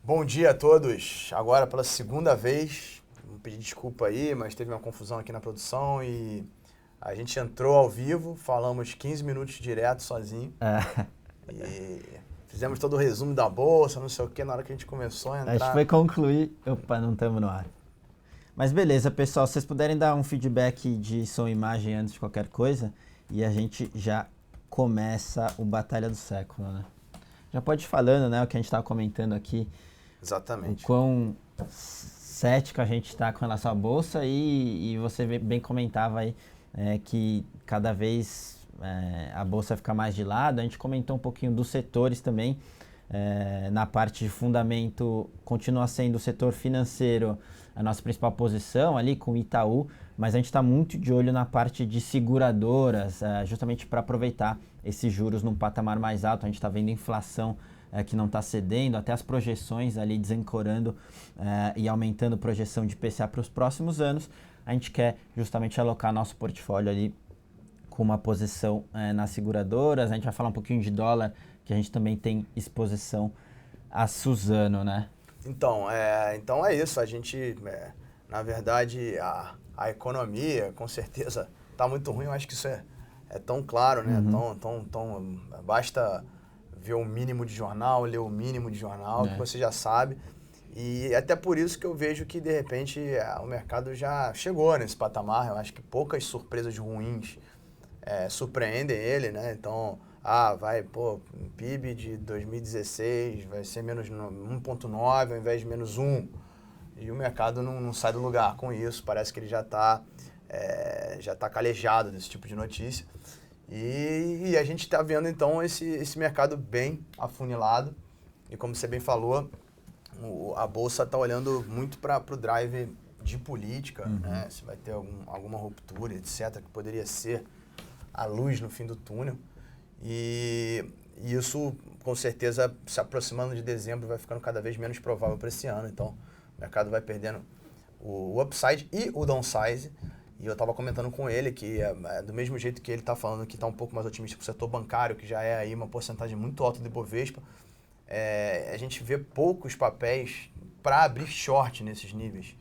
Bom dia a todos. Agora pela segunda vez, vou pedir desculpa aí, mas teve uma confusão aqui na produção e a gente entrou ao vivo, falamos 15 minutos direto sozinho e fizemos todo o resumo da bolsa, não sei o que, na hora que a gente começou a A gente entrar. foi concluir. Opa, não estamos no ar. Mas beleza, pessoal, se vocês puderem dar um feedback de som e imagem antes de qualquer coisa, e a gente já começa o Batalha do Século, né? Já pode ir falando, né, o que a gente estava comentando aqui, o Exatamente. quão cético a gente está com relação à bolsa e você bem comentava aí que cada vez a bolsa fica mais de lado. A gente comentou um pouquinho dos setores também. Na parte de fundamento, continua sendo o setor financeiro a nossa principal posição ali com o Itaú, mas a gente está muito de olho na parte de seguradoras, justamente para aproveitar esses juros num patamar mais alto. A gente está vendo inflação que não está cedendo, até as projeções ali desancorando e aumentando a projeção de IPCA para os próximos anos. A gente quer justamente alocar nosso portfólio ali com uma posição nas seguradoras. A gente vai falar um pouquinho de dólar, que a gente também tem exposição a Suzano, né? Então é isso. A gente, na verdade, a economia, com certeza, está muito ruim. Eu acho que isso é tão claro, né? Basta ver o mínimo de jornal, ler o mínimo de jornal, que você já sabe. E até por isso que eu vejo que, de repente, o mercado já chegou nesse patamar. Eu acho que poucas surpresas ruins surpreendem ele, né? Então, PIB de 2016 vai ser menos 1,9 ao invés de menos 1. E o mercado não sai do lugar com isso. Parece que ele já tá calejado desse tipo de notícia. E a gente está vendo, então, esse mercado bem afunilado. E como você bem falou, a Bolsa está olhando muito para o drive de política, né? Se vai ter alguma ruptura, etc., que poderia ser a luz no fim do túnel. E isso, com certeza, se aproximando de dezembro, vai ficando cada vez menos provável para esse ano. Então, o mercado vai perdendo o upside e o downside. E eu estava comentando com ele que, do mesmo jeito que ele está falando que está um pouco mais otimista com o setor bancário, que já é aí uma porcentagem muito alta do Ibovespa, a gente vê poucos papéis para abrir short nesses níveis.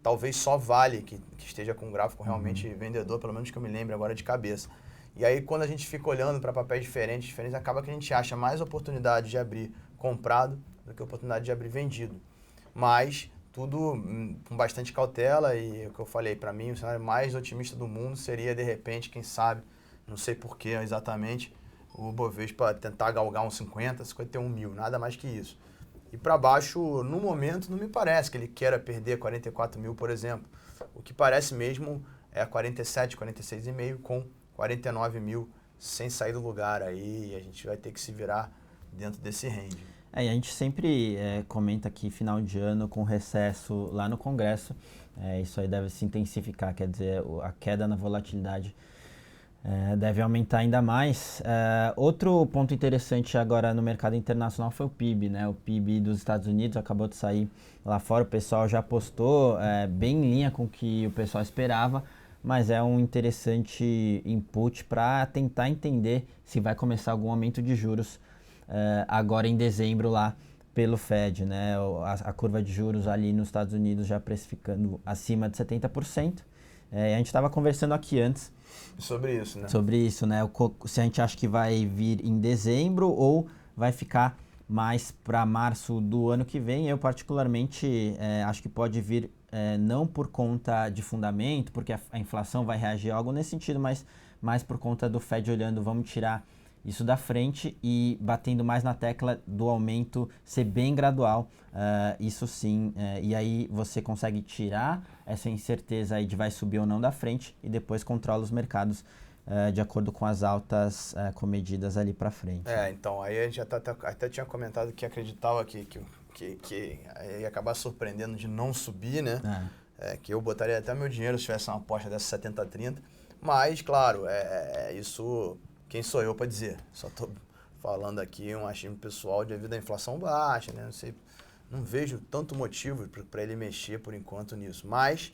Talvez só Vale, que esteja com um gráfico realmente vendedor, pelo menos que eu me lembre agora de cabeça. E aí, quando a gente fica olhando para papéis diferentes, acaba que a gente acha mais oportunidade de abrir comprado do que oportunidade de abrir vendido. Mas tudo com bastante cautela e o que eu falei, para mim, o cenário mais otimista do mundo seria, de repente, quem sabe, não sei porquê exatamente, o Bovespa tentar galgar uns 50, 51 mil, nada mais que isso. E para baixo, no momento, não me parece que ele queira perder 44 mil, por exemplo. O que parece mesmo é 47, 46,5 com 49 mil sem sair do lugar. Aí a gente vai ter que se virar dentro desse range. E a gente sempre comenta que final de ano com recesso lá no Congresso, isso aí deve se intensificar, quer dizer, a queda na volatilidade deve aumentar ainda mais. Outro ponto interessante agora no mercado internacional foi o PIB, né? O PIB dos Estados Unidos acabou de sair lá fora, o pessoal já postou bem em linha com o que o pessoal esperava, mas é um interessante input para tentar entender se vai começar algum aumento de juros agora em dezembro lá pelo Fed, né? A curva de juros ali nos Estados Unidos já precificando acima de 70%. A gente estava conversando aqui antes sobre isso, né? Sobre isso, né? Se a gente acha que vai vir em dezembro ou vai ficar mais para março do ano que vem. Eu particularmente acho que pode vir não por conta de fundamento, porque a inflação vai reagir a algo nesse sentido, mas mais por conta do Fed olhando, vamos tirar isso da frente e batendo mais na tecla do aumento ser bem gradual, isso sim, e aí você consegue tirar essa incerteza aí de vai subir ou não da frente e depois controla os mercados de acordo com as altas comedidas ali para frente. Então, aí a gente até tinha comentado que acreditava que ia acabar surpreendendo de não subir, né? Que eu botaria até meu dinheiro se tivesse uma aposta dessa 70-30, mas, claro, isso... Quem sou eu para dizer? Só estou falando aqui um achismo pessoal devido à inflação baixa, né? Não vejo tanto motivo para ele mexer por enquanto nisso. Mas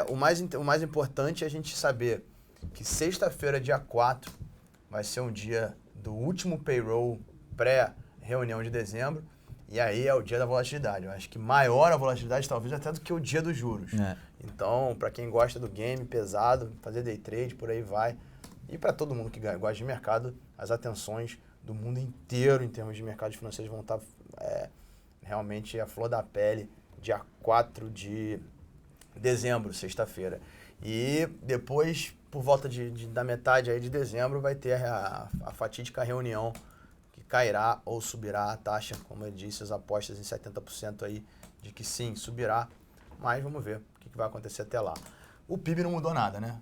o mais importante é a gente saber que sexta-feira, dia 4, vai ser um dia do último payroll pré-reunião de dezembro E aí é o dia da volatilidade. Eu acho que maior a volatilidade talvez até do que o dia dos juros. Então, para quem gosta do game pesado, fazer day trade, por aí vai. E para todo mundo que gosta de mercado, as atenções do mundo inteiro em termos de mercados financeiros vão estar realmente à flor da pele, dia 4 de dezembro, sexta-feira. E depois, por volta da metade aí de dezembro, vai ter a fatídica reunião que cairá ou subirá a taxa. Como eu disse, as apostas em 70% aí de que sim, subirá. Mas vamos ver o que vai acontecer até lá. O PIB não mudou nada, né?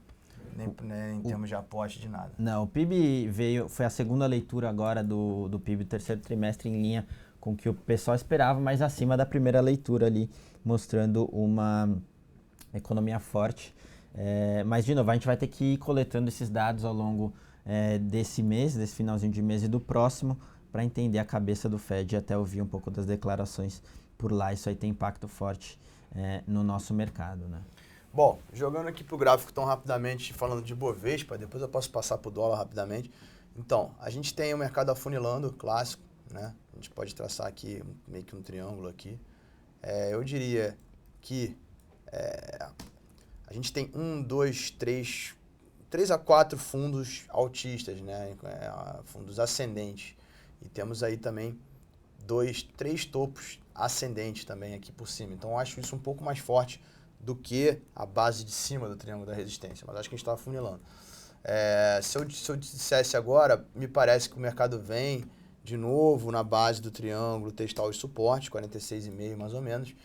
Nem em termos de aposta, de nada. Não, o PIB foi a segunda leitura agora do PIB, terceiro trimestre em linha com o que o pessoal esperava, mas acima da primeira leitura ali, mostrando uma economia forte. Mas, de novo, a gente vai ter que ir coletando esses dados ao longo desse mês, desse finalzinho de mês e do próximo, para entender a cabeça do Fed e até ouvir um pouco das declarações por lá. Isso aí tem impacto forte no nosso mercado, né? Bom, jogando aqui para o gráfico tão rapidamente, falando de Bovespa, depois eu posso passar para o dólar rapidamente. Então, a gente tem o mercado afunilando, clássico, né? A gente pode traçar aqui meio que um triângulo aqui. Eu diria que a gente tem 3 a 4 fundos altistas, né? Fundos ascendentes. E temos aí também 3 topos ascendentes também aqui por cima. Então, eu acho isso um pouco mais forte do que a base de cima do triângulo da resistência, mas acho que a gente está afunilando. Se eu dissesse agora, me parece que o mercado vem de novo na base do triângulo testar os suportes, 46,5 mais ou menos,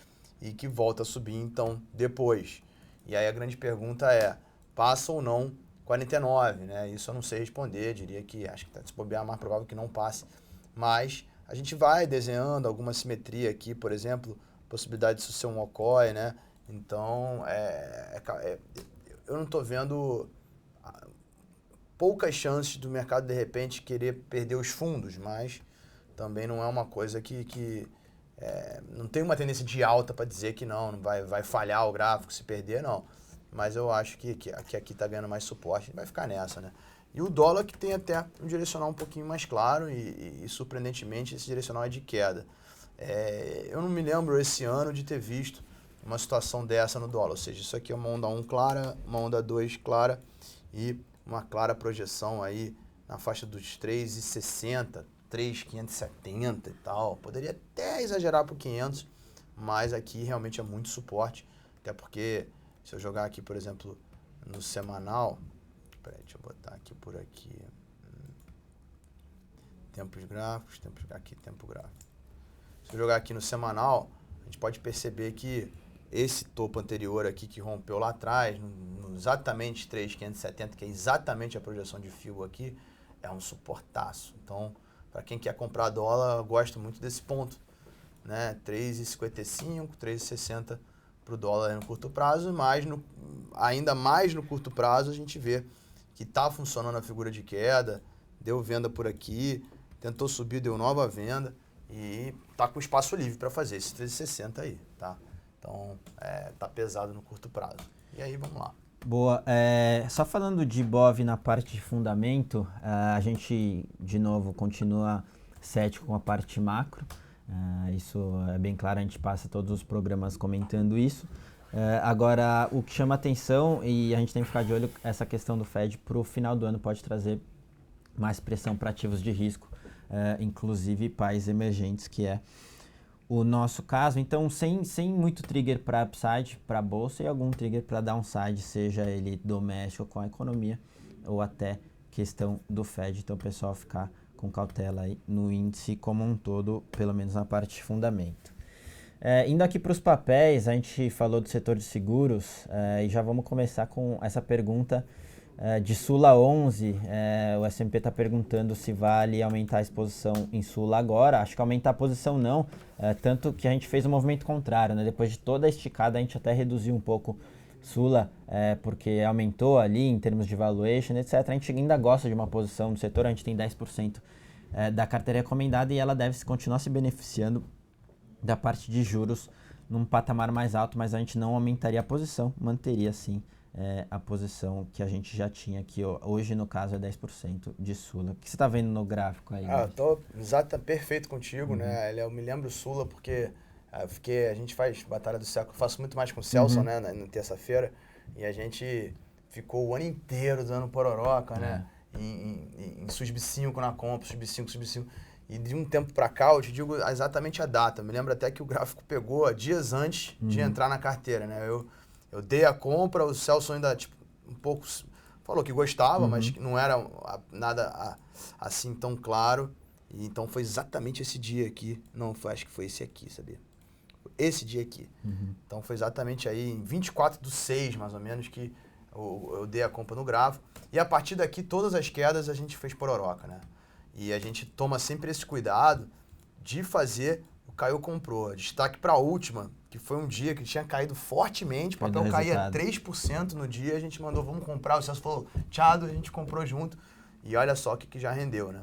e que volta a subir então depois. E aí a grande pergunta é, passa ou não 49, né? Isso eu não sei responder, diria que acho que se bobear é mais provável que não passe, mas a gente vai desenhando alguma simetria aqui, por exemplo, possibilidade disso ser um OCOI, né? Então, eu não estou vendo poucas chances do mercado, de repente, querer perder os fundos, mas também não é uma coisa que não tem uma tendência de alta para dizer que não vai falhar o gráfico se perder, não. Mas eu acho que aqui está ganhando mais suporte, vai ficar nessa, né? E o dólar que tem até um direcional um pouquinho mais claro e surpreendentemente, esse direcional é de queda. Eu não me lembro esse ano de ter visto uma situação dessa no dólar, ou seja, isso aqui é uma onda 1 clara, uma onda 2 clara e uma clara projeção aí na faixa dos 3,60, 3,570 e tal. Poderia até exagerar para o 500, mas aqui realmente é muito suporte, até porque se eu jogar aqui, por exemplo, no semanal, peraí, deixa eu botar aqui por aqui, tempos gráficos, tempo gráfico. Se eu jogar aqui no semanal, a gente pode perceber que esse topo anterior aqui que rompeu lá atrás, exatamente 3,570, que é exatamente a projeção de fio aqui, é um suportaço. Então, para quem quer comprar dólar, eu gosto muito desse ponto, né? 3,55, 3,60 para o dólar no curto prazo, mas ainda mais no curto prazo a gente vê que está funcionando a figura de queda, deu venda por aqui, tentou subir, deu nova venda e está com espaço livre para fazer esse 3,60 aí, tá? Então, tá pesado no curto prazo. E aí, vamos lá. Boa. Só falando de BOV na parte de fundamento, a gente, de novo, continua cético com a parte macro. Isso é bem claro, a gente passa todos os programas comentando isso. Agora, o que chama atenção, e a gente tem que ficar de olho, essa questão do Fed para o final do ano pode trazer mais pressão para ativos de risco, inclusive países emergentes, que é o nosso caso. Então, sem muito trigger para upside, para a bolsa, e algum trigger para downside, seja ele doméstico com a economia ou até questão do Fed. Então, o pessoal ficar com cautela aí no índice como um todo, pelo menos na parte de fundamento. Indo aqui para os papéis, a gente falou do setor de seguros e já vamos começar com essa pergunta de Sula 11. O S&P está perguntando se vale aumentar a exposição em Sula agora. Acho que aumentar a posição não, tanto que a gente fez um movimento contrário, né? Depois de toda a esticada, a gente até reduziu um pouco Sula, porque aumentou ali em termos de valuation, etc. A gente ainda gosta de uma posição no setor, a gente tem 10% da carteira recomendada e ela deve continuar se beneficiando da parte de juros num patamar mais alto, mas a gente não aumentaria a posição, manteria sim a posição que a gente já tinha aqui. Hoje, no caso, é 10% de Sula. O que você está vendo no gráfico aí? Eu tô perfeito contigo, né? Eu me lembro Sula porque a gente faz Batalha do Século, eu faço muito mais com o Celso, né, na terça-feira, e a gente ficou o ano inteiro dando pororoca, né? Em sub-5 na compra, sub-5. E de um tempo pra cá, eu te digo exatamente a data. Me lembro até que o gráfico pegou dias antes de entrar na carteira, né? Eu dei a compra, o Celso ainda, tipo, um pouco falou que gostava, mas que não era nada assim tão claro. E então foi exatamente esse dia aqui. Não, acho que foi esse aqui, sabia? Esse dia aqui. Então foi exatamente aí, em 24/6, mais ou menos, que eu dei a compra no gráfico. E a partir daqui, todas as quedas a gente fez pororoca, né? E a gente toma sempre esse cuidado de fazer o Caio comprou. Destaque para a última, que foi um dia que tinha caído fortemente, o papel caía 3% no dia, a gente mandou, vamos comprar, o Celso falou, tchado, a gente comprou junto. E olha só o que já rendeu, né?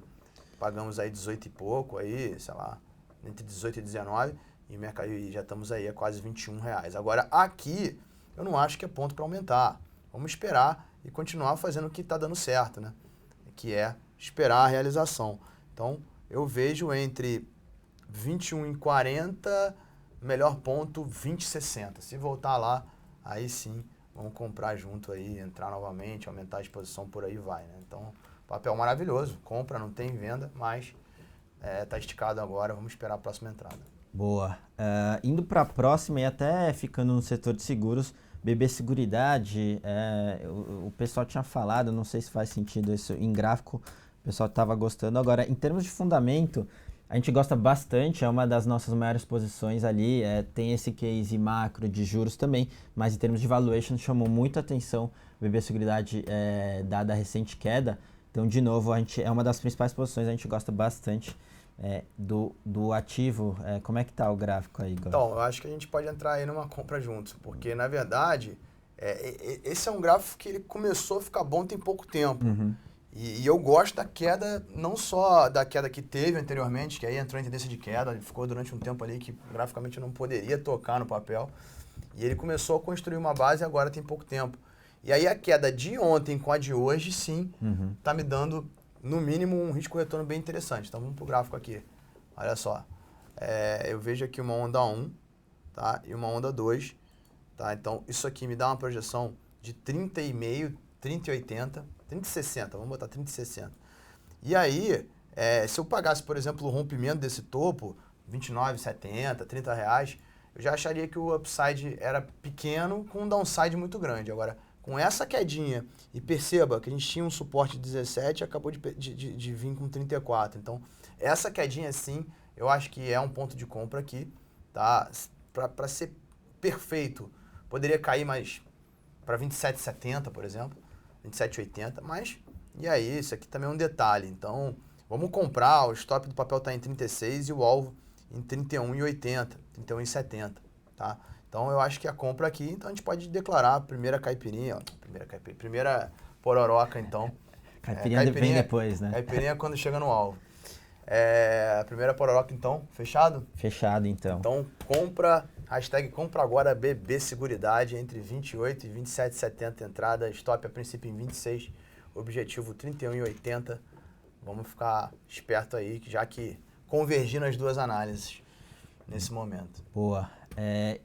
Pagamos aí 18 e pouco, aí, sei lá, entre 18 e 19, e já estamos aí a quase R$ 21. Agora, aqui, eu não acho que é ponto para aumentar. Vamos esperar e continuar fazendo o que está dando certo, né? Que é esperar a realização. Então, eu vejo entre 21,40, melhor ponto 20,60. Se voltar lá, aí sim, vamos comprar junto aí, entrar novamente, aumentar a exposição, por aí vai, né? Então, papel maravilhoso, compra, não tem venda, mas tá esticado agora, vamos esperar a próxima entrada. Boa. Indo para a próxima e até ficando no setor de seguros, BB Seguridade, o pessoal tinha falado, não sei se faz sentido isso em gráfico, o pessoal estava gostando. Agora, em termos de fundamento, a gente gosta bastante, é uma das nossas maiores posições ali, tem esse case macro de juros também, mas em termos de valuation chamou muita atenção o BB Seguridade, dada a recente queda. Então, de novo, é uma das principais posições, a gente gosta bastante do ativo. Como é que tá o gráfico aí, Igor? Então, eu acho que a gente pode entrar aí numa compra junto, porque, na verdade, esse é um gráfico que ele começou a ficar bom tem pouco tempo. E eu gosto da queda, não só da queda que teve anteriormente, que aí entrou em tendência de queda, ele ficou durante um tempo ali que graficamente não poderia tocar no papel, e ele começou a construir uma base agora tem pouco tempo. E aí a queda de ontem com a de hoje, sim, tá me dando, no mínimo, um risco-retorno bem interessante. Então vamos pro gráfico aqui. Olha só. Eu vejo aqui uma onda 1, tá? E uma onda 2, tá? Então isso aqui me dá uma projeção de 30,5, 30,80, 30,60, vamos botar 30,60. E aí, se eu pagasse, por exemplo, o rompimento desse topo, 29,70, R$ 30, eu já acharia que o upside era pequeno com um downside muito grande. Agora, com essa quedinha, e perceba que a gente tinha um suporte de 17 e acabou de vir com 34. Então, essa quedinha, sim, eu acho que é um ponto de compra aqui, tá? Para ser perfeito, poderia cair mais para 27,70, por exemplo, 27,80, mas, e aí, isso aqui também é um detalhe. Então, vamos comprar, o stop do papel está em 36 e o alvo em 31,80, 31,70, tá? Então, eu acho que a compra aqui, então a gente pode declarar a primeira caipirinha, primeira pororoca, então. Caipirinha vem depois, né? Caipirinha quando chega no alvo. A primeira pororoca, então, fechado? Fechado, então. Então, compra, compra agora BB Seguridade entre 28 e 27,70 entrada, stop a princípio em 26, objetivo 31,80. Vamos ficar esperto aí, já que convergindo as duas análises nesse momento. Boa.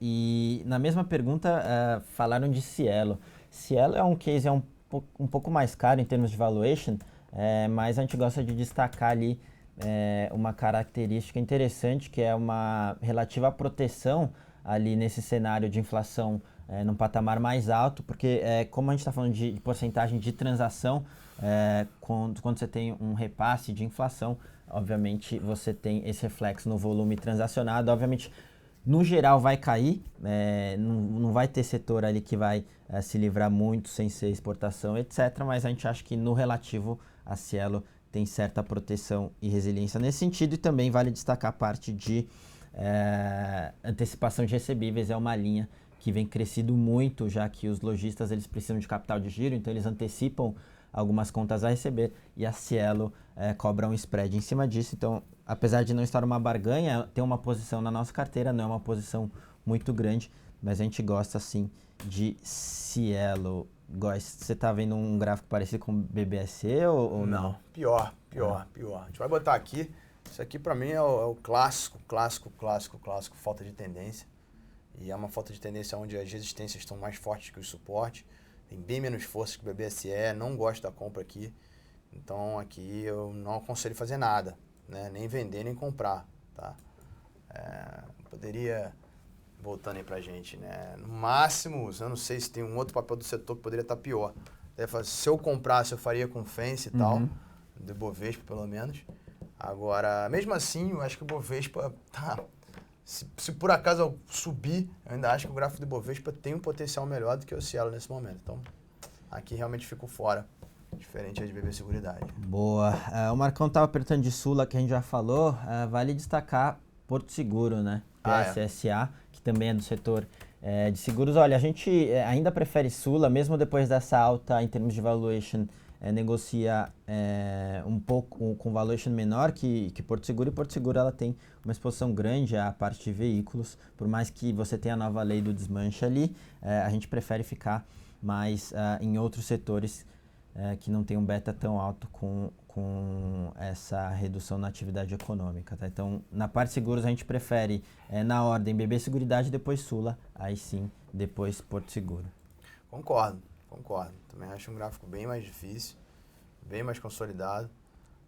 E na mesma pergunta, falaram de Cielo. Cielo é um case um pouco mais caro em termos de valuation, mas a gente gosta de destacar ali uma característica interessante, que é uma relativa proteção ali nesse cenário de inflação num patamar mais alto, porque como a gente está falando de porcentagem de transação, quando você tem um repasse de inflação, obviamente você tem esse reflexo no volume transacionado. Obviamente, no geral vai cair, não vai ter setor ali que vai se livrar muito sem ser exportação, etc. Mas a gente acha que no relativo a Cielo tem certa proteção e resiliência nesse sentido, e também vale destacar a parte de antecipação de recebíveis. É uma linha que vem crescido muito, já que os lojistas eles precisam de capital de giro, então eles antecipam algumas contas a receber, e a Cielo cobra um spread em cima disso. Então, apesar de não estar uma barganha, tem uma posição na nossa carteira, não é uma posição muito grande, mas a gente gosta sim de Cielo. Góis, você tá vendo um gráfico parecido com o BBSE ou não? Não, pior. A gente vai botar aqui, isso aqui para mim é o clássico, falta de tendência. E é uma falta de tendência onde as resistências estão mais fortes que o suporte, tem bem menos força que o BBSE, não gosto da compra aqui. Então aqui eu não aconselho fazer nada, né? Nem vender, nem comprar, tá? Poderia, voltando aí pra gente, né? No máximo, eu não sei se tem um outro papel do setor que poderia estar pior. Se eu comprasse, eu faria com Fence e tal, do Bovespa pelo menos. Agora, mesmo assim, eu acho que o Bovespa tá... Se por acaso eu subir, eu ainda acho que o gráfico do Bovespa tem um potencial melhor do que o Cielo nesse momento. Então, aqui realmente fico fora. Diferente aí de BB Seguridade. Boa. O Marcão estava perguntando de Sula, que a gente já falou. Vale destacar Porto Seguro, né? PSSA, que também é do setor de seguros. Olha, a gente ainda prefere Sula, mesmo depois dessa alta em termos de valuation, negocia um pouco com valuation menor que Porto Seguro. E Porto Seguro ela tem uma exposição grande à parte de veículos. Por mais que você tenha a nova lei do desmanche ali, a gente prefere ficar mais em outros setores que não tem um beta tão alto com essa redução na atividade econômica. Tá? Então, na parte de seguros, a gente prefere, na ordem, BB Seguridade, depois Sula, aí sim, depois Porto Seguro. Concordo. Também acho um gráfico bem mais difícil, bem mais consolidado.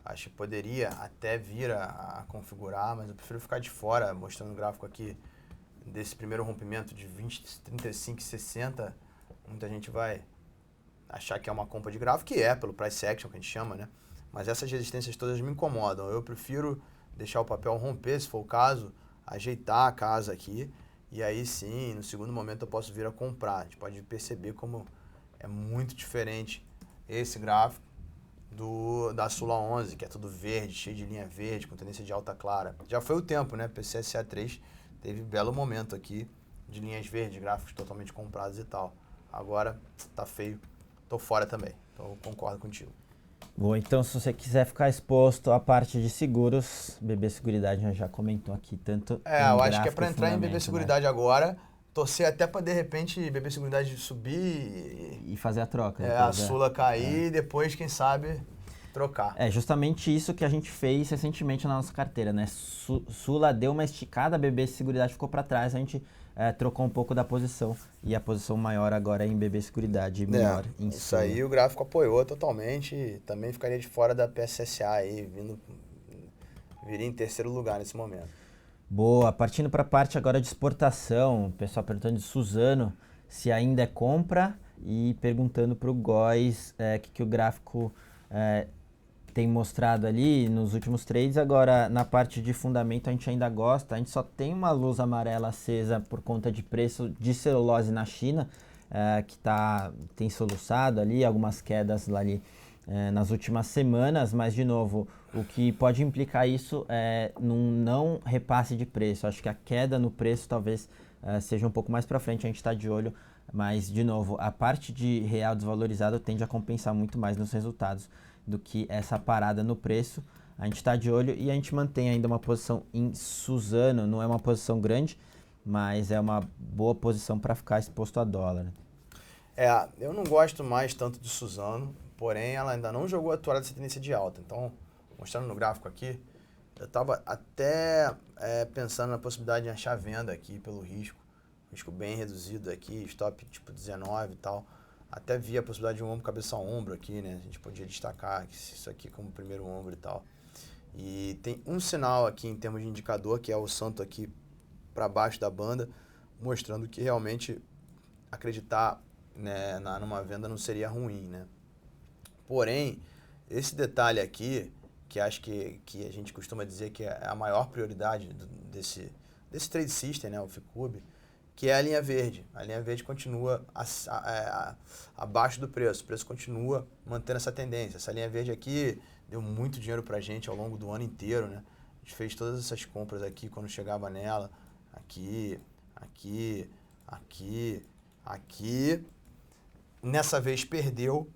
Acho que poderia até vir a configurar, mas eu prefiro ficar de fora, mostrando o gráfico aqui desse primeiro rompimento de 20, 35 e 60. Muita gente vai achar que é uma compra de gráfico, que é, pelo price action que a gente chama, né? Mas essas resistências todas me incomodam. Eu prefiro deixar o papel romper, se for o caso, ajeitar a casa aqui, e aí sim, no segundo momento eu posso vir a comprar. A gente pode perceber como é muito diferente esse gráfico da Sula 11, que é tudo verde, cheio de linha verde, com tendência de alta clara. Já foi o tempo, né? PCSA 3 teve um belo momento aqui de linhas verdes, gráficos totalmente comprados e tal. Agora tá feio. Tô fora também, então eu concordo contigo. Bom, então se você quiser ficar exposto à parte de seguros, BB Seguridade já comentou aqui, tanto eu acho que é para entrar em BB Seguridade, né? Agora, torcer até para de repente BB Seguridade subir e fazer a troca. A Sula cair e depois, quem sabe, trocar. É justamente isso que a gente fez recentemente na nossa carteira, né? Sula deu uma esticada, BB Seguridade ficou para trás, a gente trocou um pouco da posição e a posição maior agora é em BB Seguridade, menor em Sula. Isso aí o gráfico apoiou totalmente, também ficaria de fora da PSSA aí, viria em terceiro lugar nesse momento. Boa, partindo para a parte agora de exportação, o pessoal perguntando de Suzano se ainda é compra e perguntando para o Góis que o gráfico tem mostrado ali nos últimos trades. Agora, na parte de fundamento, a gente ainda gosta. A gente só tem uma luz amarela acesa por conta de preço de celulose na China, que tem soluçado ali, algumas quedas lá ali nas últimas semanas. Mas, de novo, o que pode implicar isso é num não repasse de preço. Acho que a queda no preço talvez seja um pouco mais para frente, a gente está de olho. Mas, de novo, a parte de real desvalorizado tende a compensar muito mais nos resultados do que essa parada no preço. A gente está de olho e a gente mantém ainda uma posição em Suzano. Não é uma posição grande, mas é uma boa posição para ficar exposto a dólar. Eu não gosto mais tanto de Suzano, porém ela ainda não jogou a toalha dessa tendência de alta. Então, mostrando no gráfico aqui, eu estava até pensando na possibilidade de achar venda aqui pelo risco bem reduzido aqui, stop tipo 19 e tal. Até vi a possibilidade de um ombro, cabeça a ombro aqui, né? A gente podia destacar isso aqui como primeiro ombro e tal. E tem um sinal aqui em termos de indicador, que é o santo aqui para baixo da banda, mostrando que realmente acreditar, né, numa venda não seria ruim, né? Porém, esse detalhe aqui, que acho que a gente costuma dizer que é a maior prioridade desse trade system, né, o FICUB, que é a linha verde. A linha verde continua abaixo do preço. O preço continua mantendo essa tendência. Essa linha verde aqui deu muito dinheiro pra gente ao longo do ano inteiro, né? A gente fez todas essas compras aqui quando chegava nela. Aqui, aqui, aqui, aqui. Nessa vez perdeu.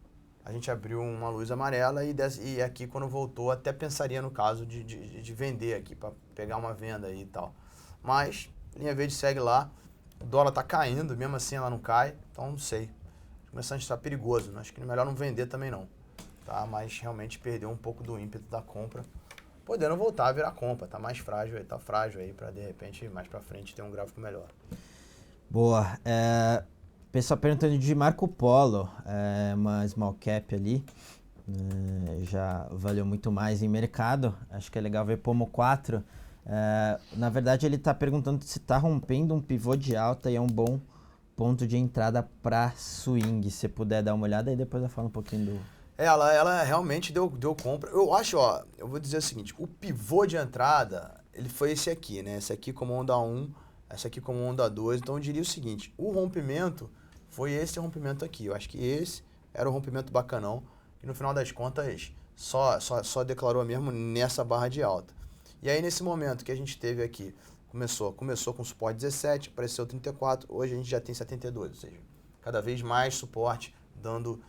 A gente abriu uma luz amarela e aqui quando voltou até pensaria no caso de vender aqui, para pegar uma venda aí e tal. Mas linha verde segue lá. O dólar tá caindo, mesmo assim ela não cai, então não sei. começando a estar perigoso, né? Acho que é melhor não vender também não, tá? Mas realmente perdeu um pouco do ímpeto da compra, podendo voltar a virar compra, tá mais frágil aí, para de repente mais para frente ter um gráfico melhor. Boa. Pessoal perguntando de Marco Polo, uma small cap ali, já valeu muito mais em mercado, acho que é legal ver Pomo 4. Na verdade ele está perguntando se está rompendo um pivô de alta e é um bom ponto de entrada para swing. Se puder dar uma olhada aí, depois eu falo um pouquinho do... Ela realmente deu compra. Eu acho, ó, eu vou dizer o seguinte, o pivô de entrada, ele foi esse aqui, né? Esse aqui como onda 1, essa aqui como onda 2. Então eu diria o seguinte, o rompimento foi esse rompimento aqui. Eu acho que esse era o rompimento bacanão. E no final das contas, só declarou mesmo nessa barra de alta. E aí nesse momento que a gente teve aqui, começou com suporte 17, apareceu 34, hoje a gente já tem 72, ou seja, cada vez mais suporte, dando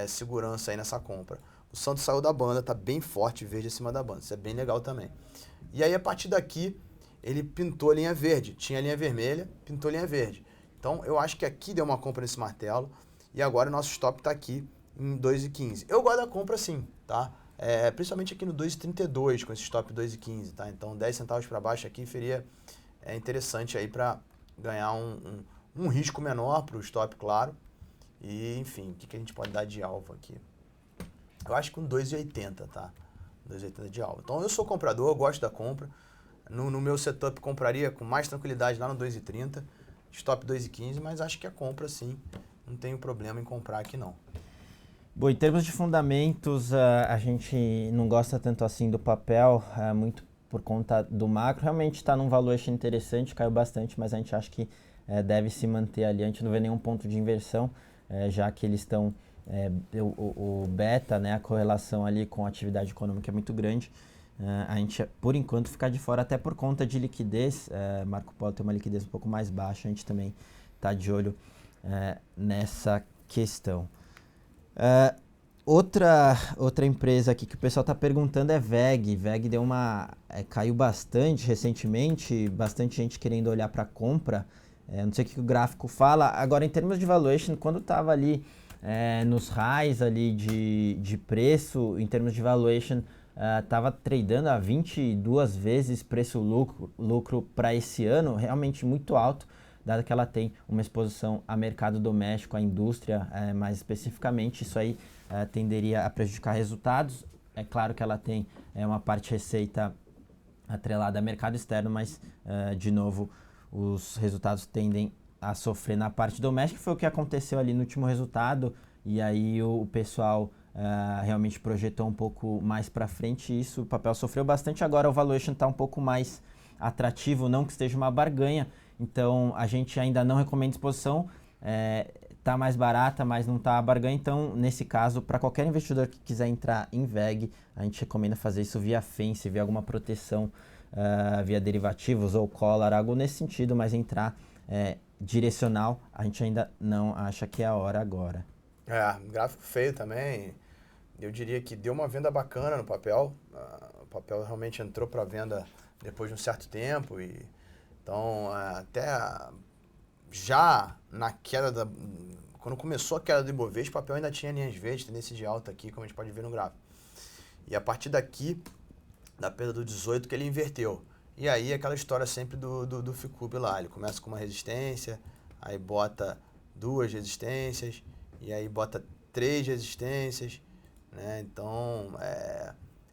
segurança aí nessa compra. O Santos saiu da banda, tá bem forte, verde acima da banda, isso é bem legal também. E aí a partir daqui, ele pintou a linha verde, tinha a linha vermelha, pintou a linha verde. Então eu acho que aqui deu uma compra nesse martelo, e agora o nosso stop tá aqui em 2,15. Eu gosto da compra sim, tá? Principalmente aqui no 2,32, com esse stop 2,15, tá? Então 10 centavos para baixo aqui seria interessante aí para ganhar um risco menor para o stop, claro. E, enfim, o que a gente pode dar de alvo aqui? Eu acho que um 2,80, tá? 2,80 de alvo. Então, eu sou comprador, eu gosto da compra. No meu setup, compraria com mais tranquilidade lá no 2,30, stop 2,15, mas acho que a compra, sim, não tenho problema em comprar aqui, não. Bom, em termos de fundamentos, a gente não gosta tanto assim do papel, muito por conta do macro. Realmente está num valuation interessante, caiu bastante, mas a gente acha que deve se manter ali. A gente não vê nenhum ponto de inversão, já que eles estão... o beta, né, a correlação ali com a atividade econômica é muito grande. A gente, por enquanto, fica de fora até por conta de liquidez. Marco Polo tem uma liquidez um pouco mais baixa, a gente também está de olho nessa questão. Outra empresa aqui que o pessoal está perguntando é VEG. VEG deu caiu bastante recentemente, bastante gente querendo olhar para compra. Não sei o que o gráfico fala. Agora, em termos de valuation, quando estava ali nos highs ali de preço, em termos de valuation, estava tradando a 22 vezes preço-lucro para esse ano, realmente muito alto, dado que ela tem uma exposição a mercado doméstico, à indústria, mais especificamente. Isso aí tenderia a prejudicar resultados. É claro que ela tem uma parte de receita atrelada a mercado externo, mas, de novo, os resultados tendem a sofrer na parte doméstica. Foi o que aconteceu ali no último resultado, e aí o pessoal realmente projetou um pouco mais para frente isso. O papel sofreu bastante, agora o valuation está um pouco mais atrativo, não que esteja uma barganha, então a gente ainda não recomenda exposição. Está mais barata, mas não está a barganha. Então, nesse caso, para qualquer investidor que quiser entrar em VEG, a gente recomenda fazer isso via fence, via alguma proteção, via derivativos ou collar, algo nesse sentido, mas entrar direcional, a gente ainda não acha que é a hora agora. Gráfico feio também. Eu diria que deu uma venda bacana no papel. O papel realmente entrou para venda depois de um certo tempo. Então, até já na queda quando começou a queda do Ibovespa, o papel ainda tinha linhas verdes, tendência de alta aqui, como a gente pode ver no gráfico. E a partir daqui, da perda do 18, que ele inverteu. E aí aquela história sempre do Ficube lá, ele começa com uma resistência, aí bota 2 resistências, e aí bota 3 resistências, né? Então,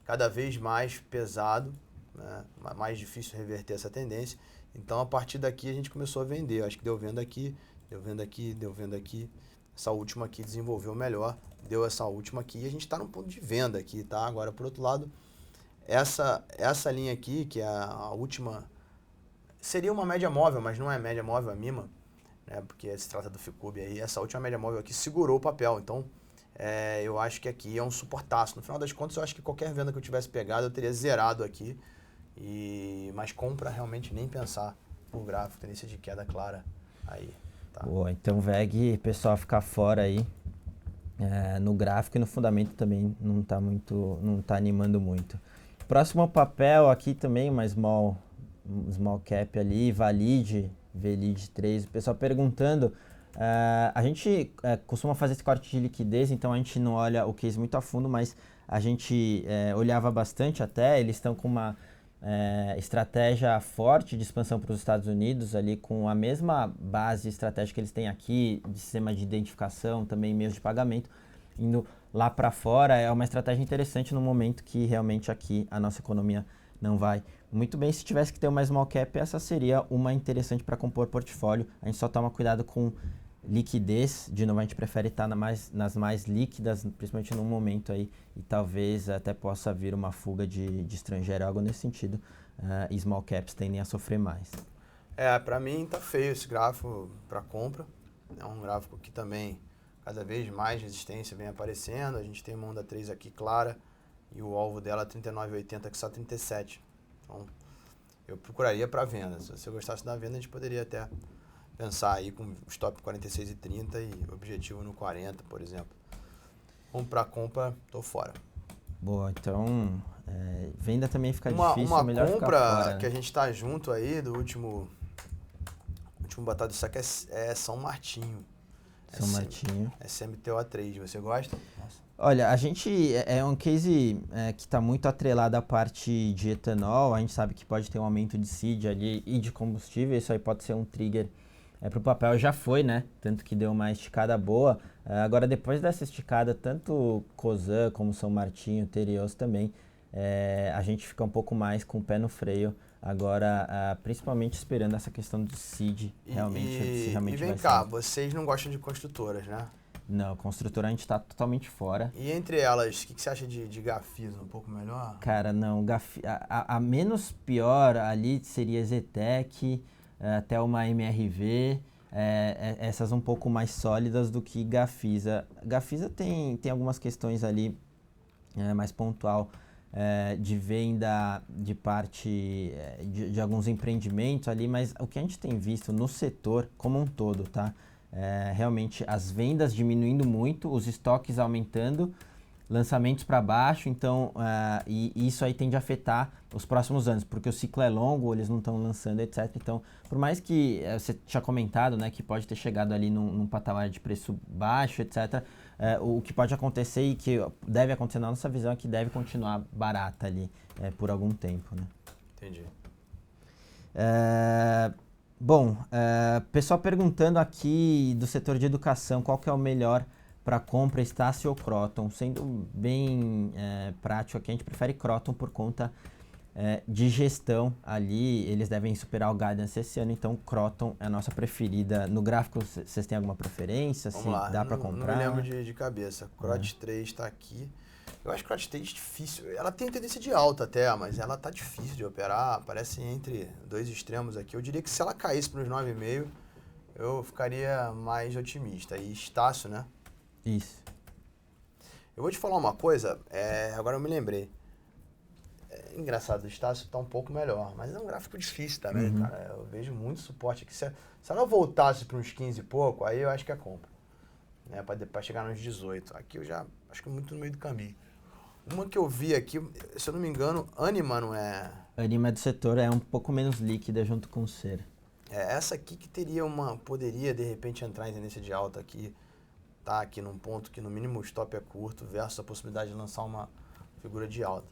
cada vez mais pesado, né? Mais difícil reverter essa tendência. Então, a partir daqui a gente começou a vender. Acho que deu venda aqui, deu venda aqui, deu venda aqui. Essa última aqui desenvolveu melhor, deu essa última aqui. E a gente está num ponto de venda aqui, tá? Agora, por outro lado, essa linha aqui, que é a última, seria uma média móvel, mas não é média móvel, é MIMA, né? Porque se trata do Ficube aí. Essa última média móvel aqui segurou o papel. Então, eu acho que aqui é um suportaço. No final das contas, eu acho que qualquer venda que eu tivesse pegado, eu teria zerado aqui. Mas compra realmente nem pensar por gráfico, tendência de queda clara aí. Tá? Boa, então VEG, pessoal, ficar fora aí. No gráfico e no fundamento também não tá animando muito. Próximo papel aqui também, uma small cap ali, VLID 3. O pessoal perguntando A gente costuma fazer esse corte de liquidez, então a gente não olha o case muito a fundo, mas a gente olhava bastante até, eles estão com uma estratégia forte de expansão para os Estados Unidos, ali com a mesma base estratégica que eles têm aqui, de sistema de identificação, também meios de pagamento, indo lá para fora. É uma estratégia interessante no momento que realmente aqui a nossa economia não vai muito bem. Se tivesse que ter uma small cap, essa seria uma interessante para compor portfólio. A gente só toma cuidado com liquidez, de novo a gente prefere estar nas mais líquidas, principalmente no momento aí, e talvez até possa vir uma fuga de estrangeiro, algo nesse sentido. Small caps tendem a sofrer mais. Para mim tá feio esse gráfico para compra. É um gráfico que também cada vez mais resistência vem aparecendo. A gente tem uma onda 3 aqui clara e o alvo dela é 39,80 que está 37. Então eu procuraria para venda. Se você gostasse da venda, a gente poderia até pensar aí com stop 46,30 e objetivo no 40, por exemplo. Vamos para compra, tô fora. Boa, então venda também fica difícil, uma melhor compra ficar fora, que a gente tá junto aí do último batado de saque é São Martinho. São Martinho. SMTO3, você gosta? Nossa. Olha, a gente é um case que está muito atrelado à parte de etanol. A gente sabe que pode ter um aumento de seed ali e de combustível. Isso aí pode ser um trigger para o papel. Já foi, né? Tanto que deu uma esticada boa. Agora, depois dessa esticada, tanto Cosan como São Martinho, Terios também, a gente fica um pouco mais com o pé no freio. Agora, principalmente esperando essa questão do seed realmente, se realmente e vem vai cá, ser. vocês não gostam de construtoras, né? Não, construtora a gente tá totalmente fora. E entre elas, o que você acha de Gafisa? Um pouco melhor? Cara, não. A menos pior ali seria Zetec, até uma MRV. Essas um pouco mais sólidas do que Gafisa. Gafisa tem algumas questões ali mais pontual de venda de parte de alguns empreendimentos ali, mas o que a gente tem visto no setor como um todo, tá? Realmente as vendas diminuindo muito, os estoques aumentando, lançamentos para baixo, então e isso aí tende a afetar os próximos anos, porque o ciclo é longo, eles não estão lançando, etc. Então, por mais que você tinha comentado, né, que pode ter chegado ali num patamar de preço baixo, etc., o que pode acontecer e que deve acontecer na nossa visão é que deve continuar barata ali por algum tempo, né? Entendi. Bom, pessoal perguntando aqui do setor de educação, qual que é o melhor para compra, Estácio ou Croton? Sendo bem prático aqui, a gente prefere Croton por conta de gestão ali. Eles devem superar o guidance esse ano, então Croton é a nossa preferida. No gráfico, vocês têm alguma preferência? Vamos lá. Dá para comprar? Não me lembro de cabeça. Crot 3 está aqui. Eu acho que Crot 3 é difícil. Ela tem tendência de alta até, mas ela tá difícil de operar. Parece entre dois extremos aqui. Eu diria que se ela caísse para os 9,5, eu ficaria mais otimista. E Estácio, né? Isso. Eu vou te falar uma coisa, agora eu me lembrei. Engraçado, o Estácio está um pouco melhor, mas é um gráfico difícil também, cara. Eu vejo muito suporte aqui. Se ela voltasse para uns 15 e pouco, aí eu acho que é compra. Né, para chegar nos 18. Aqui eu já acho que é muito no meio do caminho. Uma que eu vi aqui, se eu não me engano, Anima, não é? Anima do setor é um pouco menos líquida junto com o Ser. Essa aqui que poderia de repente entrar em tendência de alta aqui, tá aqui num ponto que no mínimo o stop é curto versus a possibilidade de lançar uma figura de alta.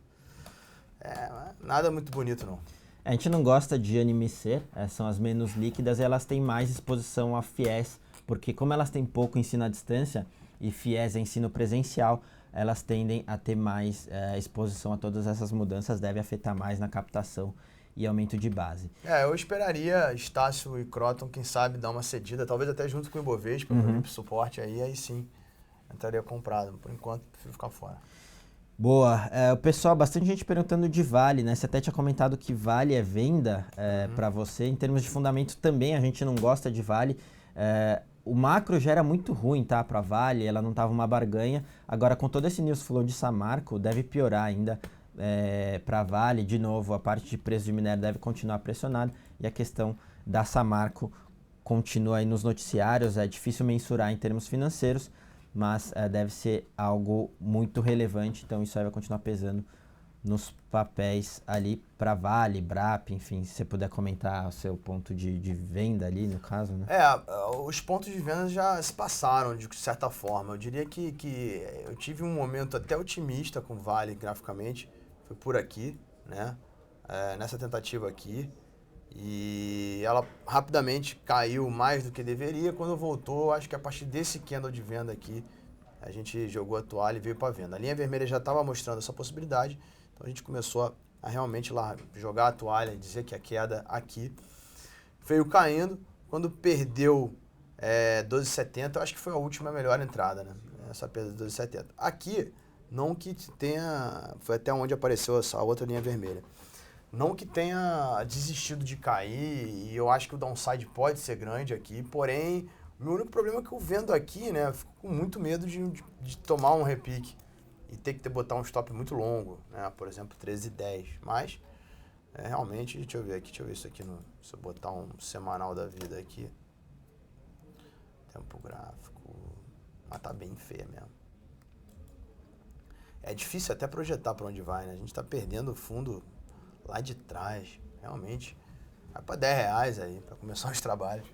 Nada muito bonito não. A gente não gosta de Anima e Ser, são as menos líquidas e elas têm mais exposição a FIES, porque como elas têm pouco ensino à distância e FIES é ensino presencial, elas tendem a ter mais exposição a todas essas mudanças, deve afetar mais na captação e aumento de base. Eu esperaria Estácio e Croton, quem sabe, dar uma cedida, talvez até junto com o Ibovespa, para suporte aí sim entraria comprado. Por enquanto, prefiro ficar fora. Boa. O pessoal, bastante gente perguntando de Vale, né? Você até tinha comentado que Vale é venda para você. Em termos de fundamento também, a gente não gosta de Vale. O macro já era muito ruim, tá, para Vale, ela não estava uma barganha. Agora, com todo esse news flow de Samarco, deve piorar ainda para Vale. De novo, a parte de preço de minério deve continuar pressionada e a questão da Samarco continua aí nos noticiários. É difícil mensurar em termos financeiros, mas deve ser algo muito relevante, então isso aí vai continuar pesando nos papéis ali para Vale, BRAP, enfim, se você puder comentar o seu ponto de venda ali, no caso, né? Os pontos de venda já se passaram, de certa forma. Eu diria que eu tive um momento até otimista com Vale graficamente, foi por aqui, né? Nessa tentativa aqui. E ela rapidamente caiu mais do que deveria. Quando voltou, acho que a partir desse candle de venda aqui, a gente jogou a toalha e veio para venda. A linha vermelha já estava mostrando essa possibilidade, então a gente começou a realmente lá jogar a toalha e dizer que a queda aqui veio caindo. Quando perdeu 12,70, eu acho que foi a última melhor entrada, né? Essa perda de 12,70. Aqui, não que tenha... Foi até onde apareceu essa outra linha vermelha. Não que tenha desistido de cair, e eu acho que o downside pode ser grande aqui, porém, o meu único problema é que eu vendo aqui, né, eu fico com muito medo de tomar um repique e ter que botar um stop muito longo, né, por exemplo, 13,10. Mas, realmente, deixa eu ver isso aqui, se eu botar um semanal da vida aqui, tempo gráfico, mas tá bem feia mesmo. É difícil até projetar para onde vai, né, a gente tá perdendo o fundo lá de trás, realmente. Vai para R$10 aí, para começar os trabalhos.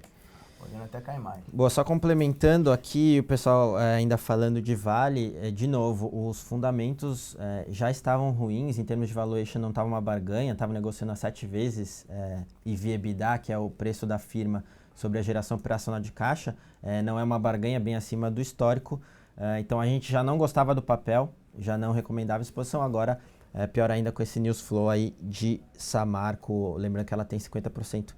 Podendo até cair mais. Boa, só complementando aqui, o pessoal ainda falando de Vale, de novo, os fundamentos já estavam ruins, em termos de valuation não estava uma barganha, estava negociando a 7 vezes EV/EBITDA, que é o preço da firma sobre a geração operacional de caixa, não é uma barganha bem acima do histórico, então a gente já não gostava do papel, já não recomendava exposição, agora pior ainda com esse news flow aí de Samarco, lembrando que ela tem 50%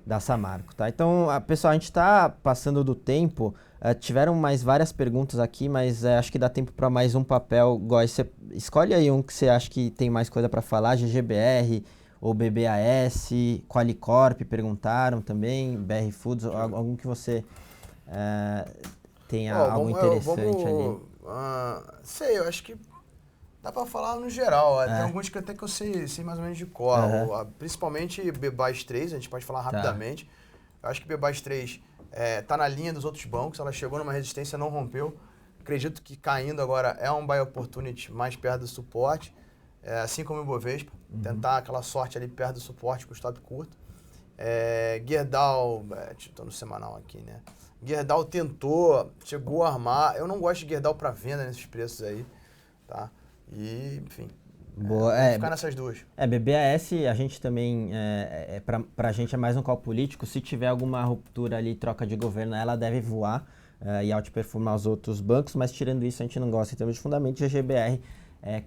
da Samarco, tá? Então, pessoal, a gente está passando do tempo, tiveram mais várias perguntas aqui, mas acho que dá tempo para mais um papel. Góis, você escolhe aí um que você acha que tem mais coisa para falar, GGBR ou BBAS, Qualicorp perguntaram também, BR Foods, algum que você tenha algo interessante ali. Sei, eu acho que dá pra falar no geral, tem alguns que até que eu sei mais ou menos de cor, principalmente BBAS 3, a gente pode falar rapidamente. Eu acho que BBAS 3 tá na linha dos outros bancos, ela chegou numa resistência, não rompeu. Acredito que caindo agora é um buy opportunity mais perto do suporte, assim como o Ibovespa, tentar aquela sorte ali perto do suporte com stop curto. Gerdau, estou no semanal aqui, né? Gerdau tentou, chegou a armar, eu não gosto de Gerdau para venda nesses preços aí, tá? E, enfim, boa, ficar nessas duas. BBAS, a gente também, pra gente é mais um call político, se tiver alguma ruptura ali, troca de governo, ela deve voar e outperformar os outros bancos, mas tirando isso a gente não gosta em termos de fundamento. GGBR,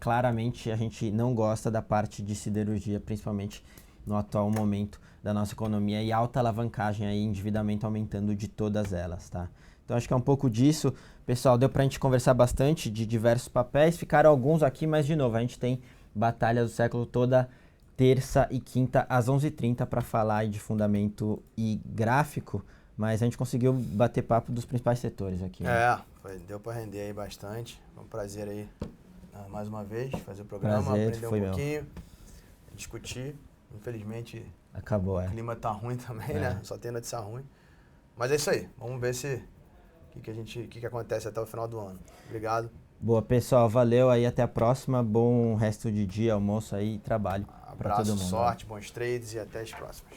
claramente a gente não gosta da parte de siderurgia, principalmente no atual momento da nossa economia e alta alavancagem aí, endividamento aumentando de todas elas, tá? Então acho que é um pouco disso. Pessoal, deu pra gente conversar bastante de diversos papéis, ficaram alguns aqui, mas de novo, a gente tem Batalha do Século toda terça e quinta às 11h30 para falar de fundamento e gráfico, mas a gente conseguiu bater papo dos principais setores aqui. Né? Deu para render aí bastante. Foi um prazer aí, mais uma vez, fazer o programa, prazer, aprender um pouquinho, discutir. Infelizmente, acabou, o clima tá ruim também, né? Só tem notícia ruim. Mas é isso aí, vamos ver o que acontece até o final do ano. Obrigado. Boa, pessoal, valeu aí, até a próxima, bom resto de dia, almoço aí e trabalho para todo mundo. Abraço, sorte, bons trades e até as próximas.